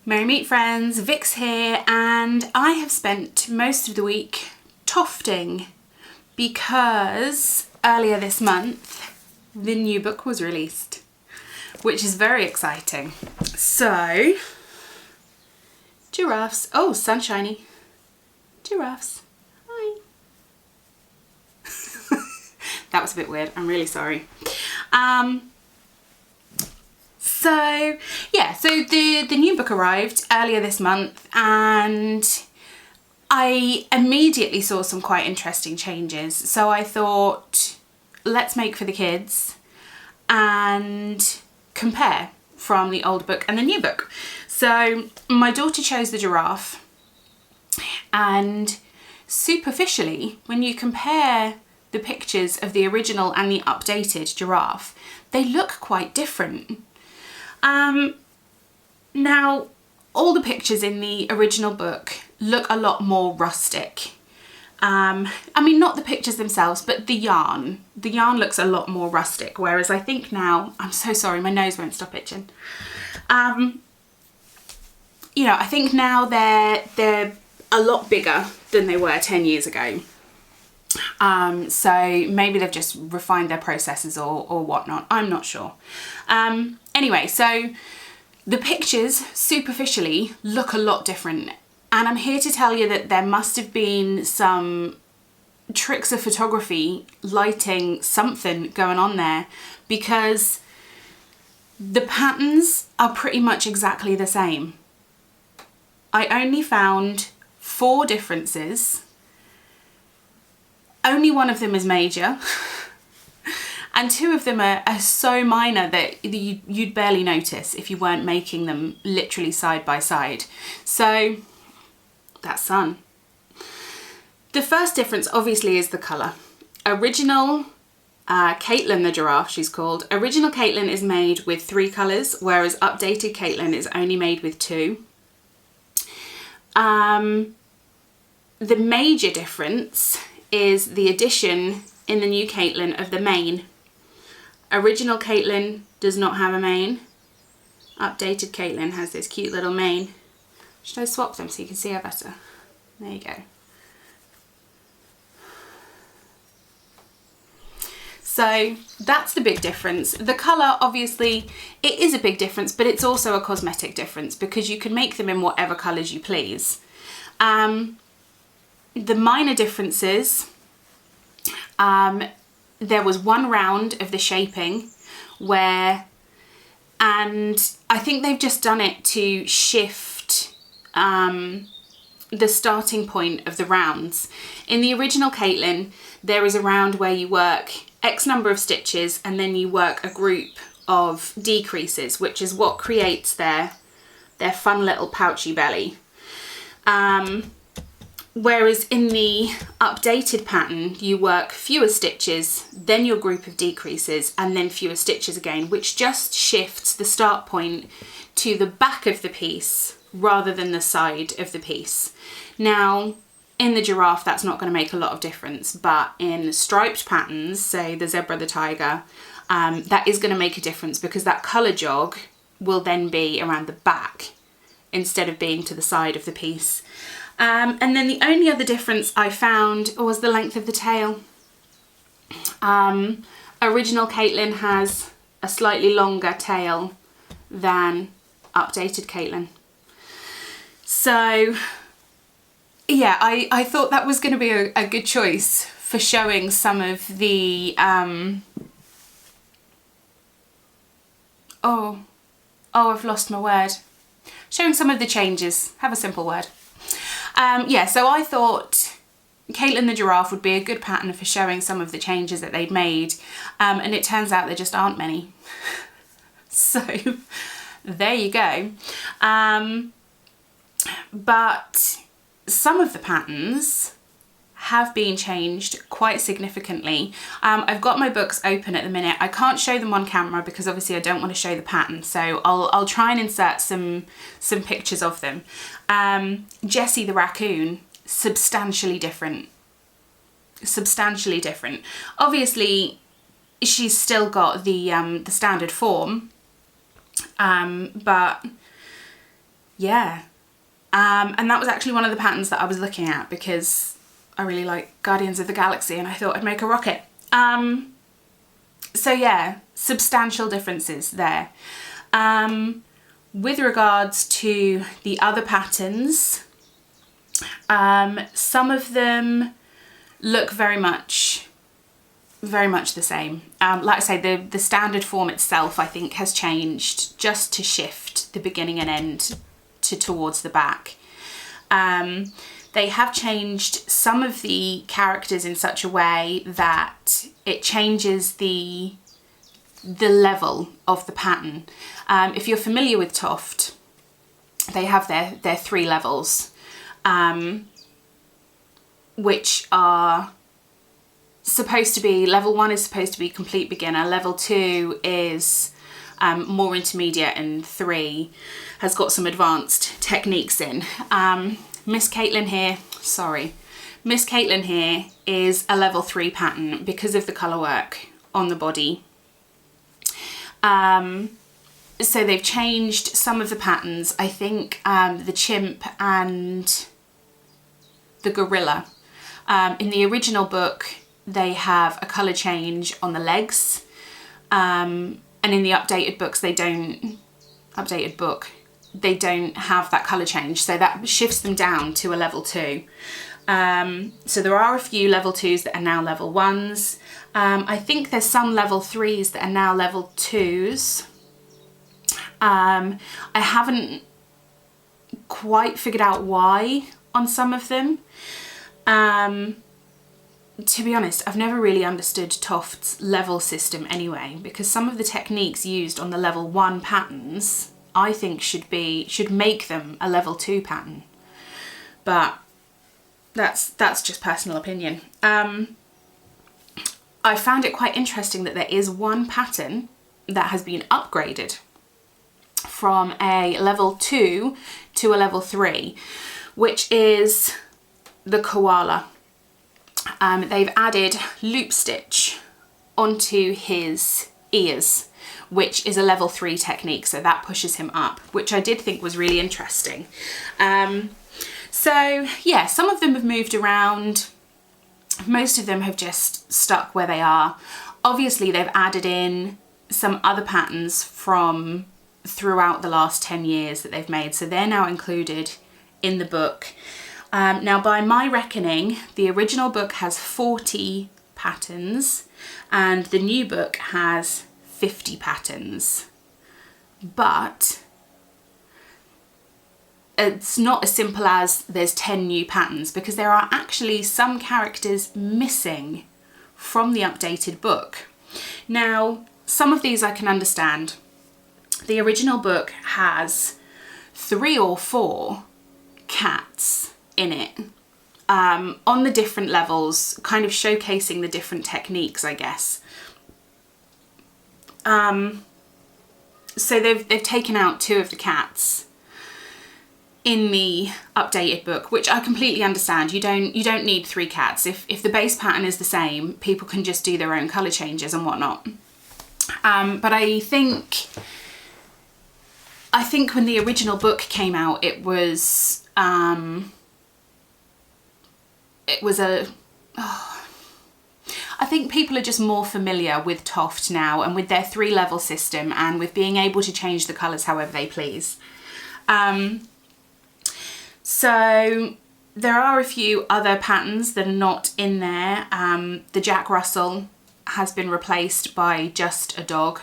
Merry Meet friends, Vix here, and I have spent most of the week tofting because earlier this month the new book was released, which is very exciting. So, giraffes, oh sunshiny, giraffes, hi. That was a bit weird, I'm really sorry. So the new book arrived earlier this month and I immediately saw some quite interesting changes. So I thought, let's make for the kids and compare from the old book and the new book. So my daughter chose the giraffe, and superficially, when you compare the pictures of the original and the updated giraffe, they look quite different. Now, all the pictures in the original book look a lot more rustic. I mean, not the pictures themselves, but the yarn. The yarn looks a lot more rustic, whereas I think now, I'm so sorry, my nose won't stop itching. You know, I think now they're a lot bigger than they were 10 years ago. So maybe they've just refined their processes or whatnot. I'm not sure. Anyway, so the pictures superficially look a lot different. And I'm here to tell you that there must have been some tricks of photography, lighting, something going on there, because the patterns are pretty much exactly the same. I only found 4 differences. Only one of them is major, and 2 of them are so minor that you'd barely notice if you weren't making them literally side by side. So that's sun. The first difference obviously is the colour. Original Caitlin the giraffe, she's called. Original Caitlin is made with 3 colours, whereas updated Caitlin is only made with 2. The major difference is the addition in the new Caitlin of the mane. Original Caitlin does not have a mane. Updated Caitlin has this cute little mane. Should I swap them so you can see her better? There you go. So that's the big difference. The colour, obviously, it is a big difference, but it's also a cosmetic difference because you can make them in whatever colours you please. The minor differences, there was one round of the shaping and I think they've just done it to shift the starting point of the rounds. In the original Caitlin, there is a round where you work X number of stitches and then you work a group of decreases, which is what creates their fun little pouchy belly. Whereas in the updated pattern, you work fewer stitches, then your group of decreases, and then fewer stitches again, which just shifts the start point to the back of the piece rather than the side of the piece. Now, in the giraffe, that's not going to make a lot of difference, but in striped patterns, say the zebra, the tiger, that is going to make a difference because that colour jog will then be around the back instead of being to the side of the piece. And then the only other difference I found was the length of the tail. Original Caitlin has a slightly longer tail than updated Caitlin. So yeah, I thought that was going to be a good choice for showing some of the, oh, I've lost my word. Showing some of the changes. Have a simple word. Yeah, so I thought Caitlin the giraffe would be a good pattern for showing some of the changes that they'd made, and it turns out there just aren't many. So there you go. But some of the patterns have been changed quite significantly. I've got my books open at the minute. I can't show them on camera because obviously I don't want to show the pattern, so I'll try and insert some pictures of them. Jessie the raccoon, substantially different. Substantially different. Obviously, she's still got the standard form, but yeah. And that was actually one of the patterns that I was looking at because I really like Guardians of the Galaxy and I thought I'd make a rocket. So yeah, substantial differences there. With regards to the other patterns, some of them look very much the same. Like I say, the standard form itself, I think, has changed just to shift the beginning and end towards the back. They have changed some of the characters in such a way that it changes the level of the pattern. If you're familiar with Toft, they have their 3 levels, which are supposed to be, level 1 is supposed to be complete beginner, level 2 is more intermediate, and 3 has got some advanced techniques in. Miss Caitlin here is a level 3 pattern because of the colour work on the body. So they've changed some of the patterns. I think the chimp and the gorilla. In the original book, they have a colour change on the legs. And in the updated books, they don't have that colour change. So that shifts them down to a level 2. So there are a few level 2s that are now level 1s. I think there's some level 3s that are now level 2s. I haven't quite figured out why on some of them. To be honest, I've never really understood Toft's level system anyway, because some of the techniques used on the level 1 patterns, I think should make them a level 2 pattern. But that's just personal opinion. I found it quite interesting that there is one pattern that has been upgraded from a level 2 to a level 3, which is the koala. They've added loop stitch onto his ears, which is a level 3 technique, so that pushes him up, which I did think was really interesting. So yeah, some of them have moved around. Most of them have just stuck where they are. Obviously, they've added in some other patterns from throughout the last 10 years that they've made, so they're now included in the book. Now, by my reckoning, the original book has 40 patterns and the new book has 50 patterns. But it's not as simple as there's 10 new patterns, because there are actually some characters missing from the updated book. Now, some of these I can understand. The original book has 3 or 4 cats in it, on the different levels, kind of showcasing the different techniques, I guess. So they've taken out 2 of the cats in the updated book, which I completely understand. You don't need 3 cats. If the base pattern is the same, people can just do their own colour changes and whatnot. But I think when the original book came out, it was I think people are just more familiar with Toft now, and with their 3 level system, and with being able to change the colours however they please. So there are a few other patterns that are not in there. The Jack Russell has been replaced by just a dog,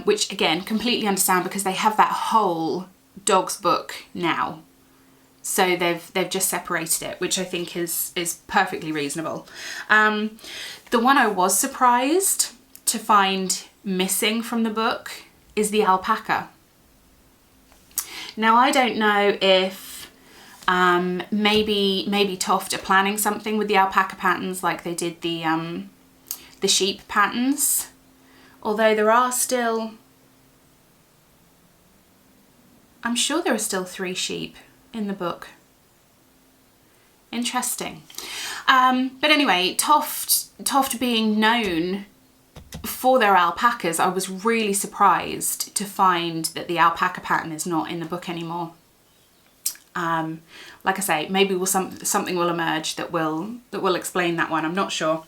which again, completely understand, because they have that whole dog's book now. So they've just separated it, which I think is perfectly reasonable. The one I was surprised to find missing from the book is the alpaca. Now, I don't know if maybe Toft are planning something with the alpaca patterns like they did the sheep patterns, although there are still, I'm sure there are still 3 sheep in the book. Interesting. But anyway, Toft being known for their alpacas, I was really surprised to find that the alpaca pattern is not in the book anymore. Like I say, maybe something will emerge that will explain that one. I'm not sure.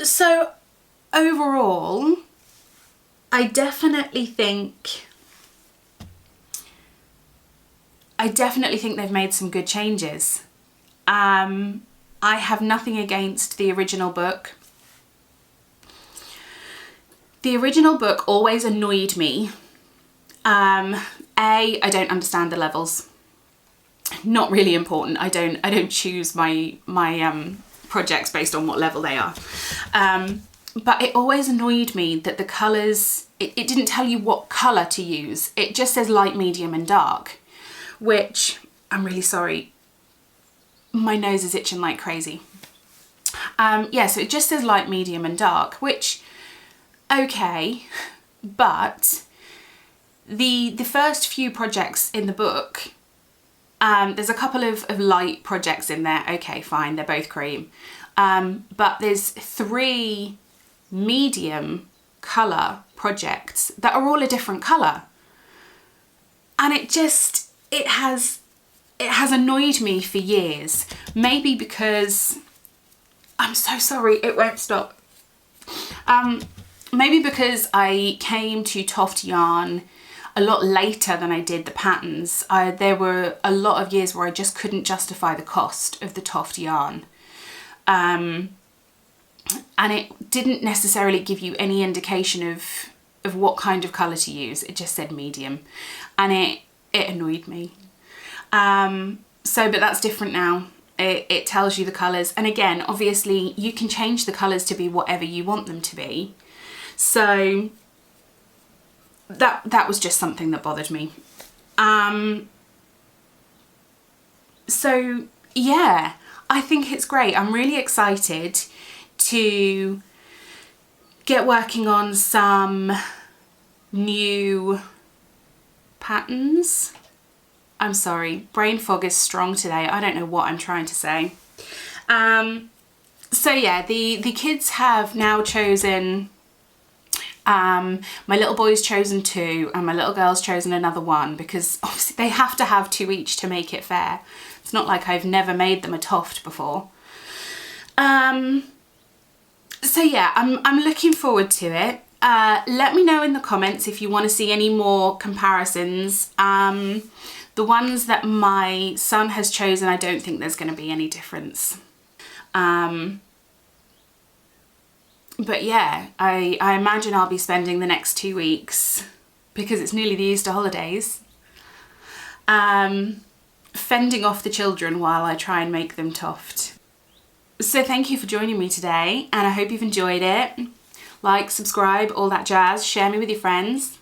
So overall, I definitely think they've made some good changes. I have nothing against the original book. The original book always annoyed me. I don't understand the levels. Not really important. I don't choose my projects based on what level they are. But it always annoyed me that the colours, it didn't tell you what colour to use. It just says light, medium and dark, which, I'm really sorry, my nose is itching like crazy. Yeah, so it just says light, medium and dark, which, okay, but the first few projects in the book, there's a couple of light projects in there. Okay, fine, they're both cream. But there's 3 medium colour projects that are all a different colour. And it has annoyed me for years. Maybe because, I'm so sorry, it won't stop. Maybe because I came to Toft yarn a lot later than I did the patterns. There were a lot of years where I just couldn't justify the cost of the Toft yarn. And it didn't necessarily give you any indication of what kind of colour to use. It just said medium, and it annoyed me. But that's different now. It tells you the colours, and again, obviously you can change the colours to be whatever you want them to be. So that was just something that bothered me. So yeah, I think it's great. I'm really excited to get working on some new patterns. I'm sorry, brain fog is strong today. I don't know what I'm trying to say. So yeah, the kids have now chosen, my little boy's chosen 2 and my little girl's chosen another 1, because obviously they have to have 2 each to make it fair. It's not like I've never made them a Toft before. So yeah, I'm looking forward to it. Let me know in the comments if you want to see any more comparisons. The ones that my son has chosen, I don't think there's going to be any difference. But yeah, I imagine I'll be spending the next 2 weeks, because it's nearly the Easter holidays, fending off the children while I try and make them Toft. So thank you for joining me today, and I hope you've enjoyed it. Like, subscribe, all that jazz, share me with your friends.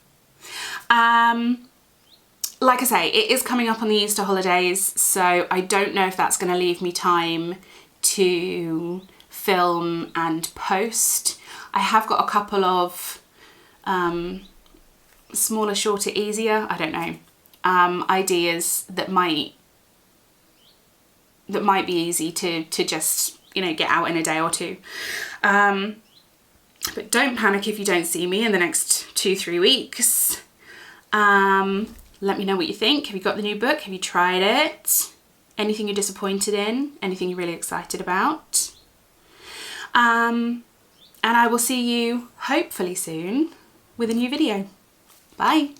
Like I say, it is coming up on the Easter holidays, so I don't know if that's going to leave me time to film and post. I have got a couple of smaller, shorter, easier, I don't know, ideas that might be easy to just, you know, get out in a day or 2. But don't panic if you don't see me in the next 2-3 weeks. Let me know what you think. Have you got the new book? Have you tried it? Anything you're disappointed in? Anything you're really excited about? And I will see you hopefully soon with a new video. Bye.